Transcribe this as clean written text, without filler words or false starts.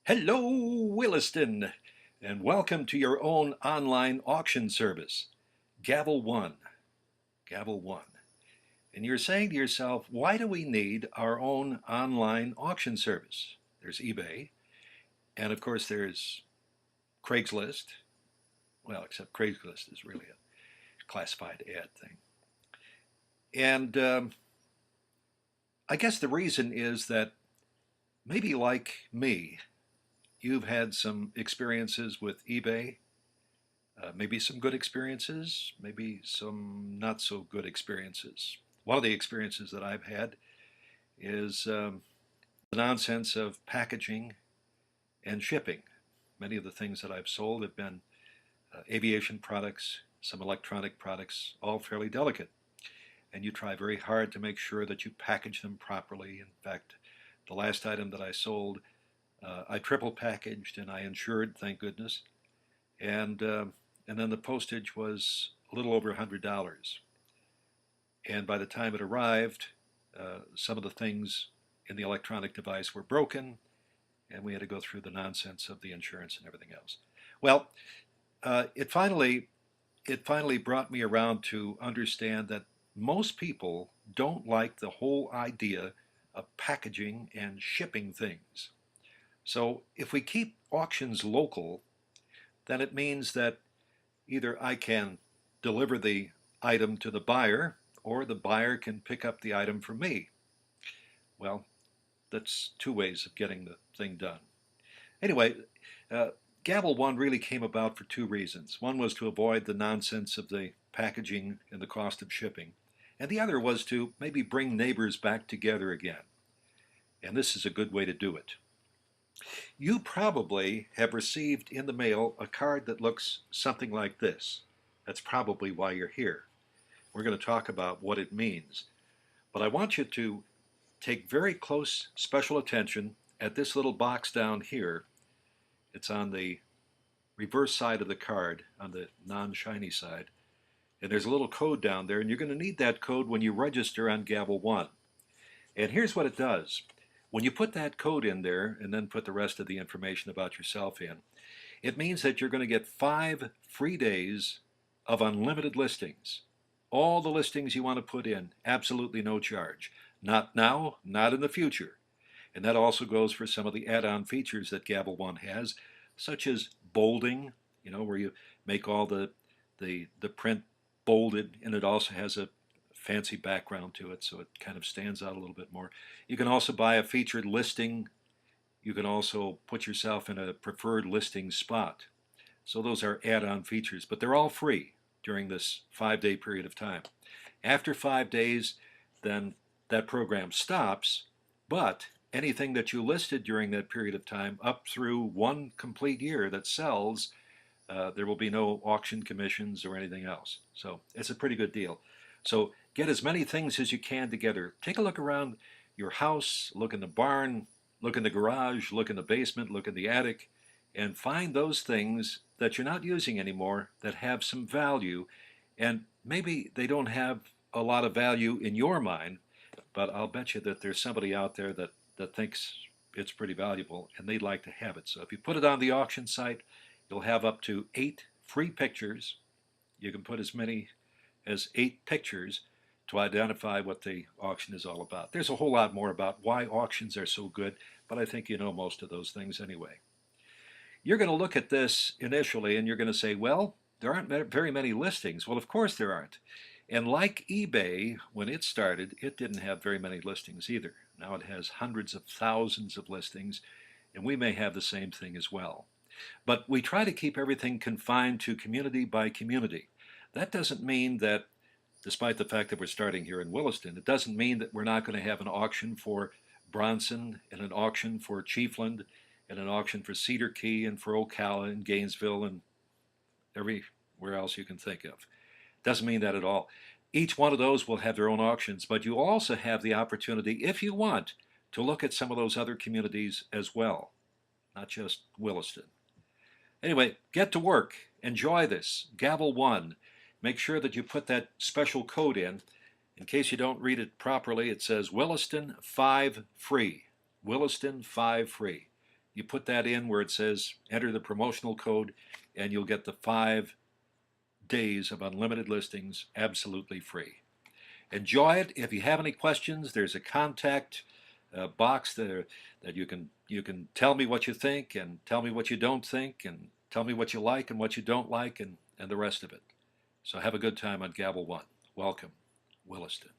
Hello, Williston, and welcome to your own online auction service, Gavel One. Gavel One. And you're saying to yourself, why do we need our own online auction service? There's eBay, and of course there's Craigslist. Well, except Craigslist is really a classified ad thing. And I guess the reason is that maybe like me, you've had some experiences with eBay. Maybe some good experiences, maybe some not so good experiences. One of the experiences that I've had is the nonsense of packaging and shipping. Many of the things that I've sold have been aviation products, some electronic products, all fairly delicate. And you try very hard to make sure that you package them properly. In fact, the last item that I sold, I triple packaged and I insured, thank goodness. And then the postage was a little over $100. And by the time it arrived, some of the things in the electronic device were broken, and we had to go through the nonsense of the insurance and everything else. Well, it finally brought me around to understand that most people don't like the whole idea of packaging and shipping things. So if we keep auctions local, then it means that either I can deliver the item to the buyer or the buyer can pick up the item from me. Well, that's two ways of getting the thing done. Anyway, uh, Gavel 1 really came about for two reasons. One was to avoid the nonsense of the packaging and the cost of shipping, and the other was to maybe bring neighbors back together again. And this is a good way to do it. You probably have received in the mail a card that looks something like this. That's probably why you're here. We're going to talk about what it means. But I want you to take very close special attention at this little box down here. It's on the reverse side of the card, on the non-shiny side. And there's a little code down there, and you're going to need that code when you register on Gavel 1. And here's what it does. When you put that code in there and then put the rest of the information about yourself in, it means that you're going to get 5 free days of unlimited listings. All the listings you want to put in, absolutely no charge. Not now, not in the future. And that also goes for some of the add-on features that Gavel 1 has, such as bolding, where you make all the print bolded, and it also has a fancy background to it, so it kind of stands out a little bit more. You can also buy a featured listing. You can also put yourself in a preferred listing spot. So those are add-on features, but they're all free during this 5-day period of time. After 5 days, then that program stops, but anything that you listed during that period of time up through 1 complete year that sells, there will be no auction commissions or anything else. So it's a pretty good deal. So get as many things as you can together. Take a look around your house, look in the barn, look in the garage, look in the basement, look in the attic, and find those things that you're not using anymore that have some value. And maybe they don't have a lot of value in your mind, but I'll bet you that there's somebody out there that thinks it's pretty valuable and they'd like to have it. So if you put it on the auction site, you'll have up to 8 free pictures. You can put as many as 8 pictures to identify what the auction is all about. There's a whole lot more about why auctions are so good, but I think you know most of those things anyway. You're going to look at this initially and you're going to say, well, there aren't very many listings. Well, of course there aren't. And like eBay, when it started, it didn't have very many listings either. Now it has hundreds of thousands of listings, and we may have the same thing as well. But we try to keep everything confined to community by community. That doesn't mean that, despite the fact that we're starting here in Williston, it doesn't mean that we're not going to have an auction for Bronson and an auction for Chiefland and an auction for Cedar Key and for Ocala and Gainesville and everywhere else you can think of. Doesn't mean that at all. Each one of those will have their own auctions, but you also have the opportunity, if you want, to look at some of those other communities as well, not just Williston. Anyway, get to work. Enjoy this. Gavel 1. Make sure that you put that special code in. In case you don't read it properly, it says Williston 5 free. Williston 5 free. You put that in where it says enter the promotional code, and you'll get the 5 days of unlimited listings absolutely free. Enjoy it. If you have any questions, there's a contact box there that you can tell me what you think, and tell me what you don't think, and tell me what you like and what you don't like, and the rest of it. So have a good time on Gavel 1. Welcome, Williston.